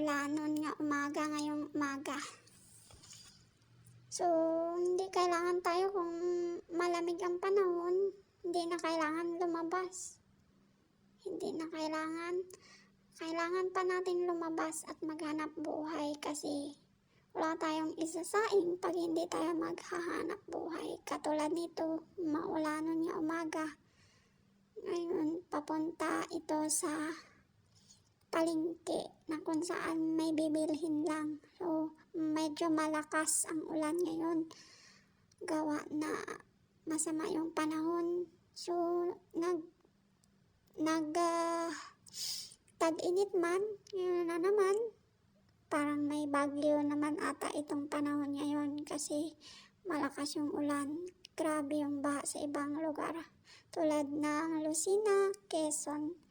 maulanon nga umaga ngayong umaga. So, hindi kailangan tayo kung malamig ang panahon, hindi na kailangan lumabas. Hindi na kailangan pa natin lumabas at maghanap buhay kasi wala tayong isasaing pag hindi tayo maghahanap buhay. Katulad nito, maulanon nga umaga. Ngayon, papunta ito sa palengke na kung saan may bibilhin lang. So, medyo malakas ang ulan ngayon. Gawa na masama yung panahon. So, tag-init man. Ngayon na naman, parang may bagyo naman ata itong panahon ngayon kasi malakas yung ulan. Grabe yung baha sa ibang lugar. Tulad ng Lucena, Quezon.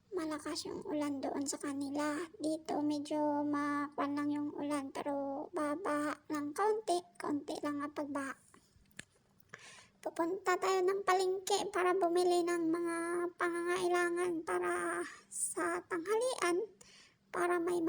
Malakas yung ulan doon sa kanila. Dito medyo makuan lang yung ulan pero babaha ng kaunti lang ang pagbaha. Pupunta tayo ng palengke para bumili ng mga pangangailangan para sa tanghalian para may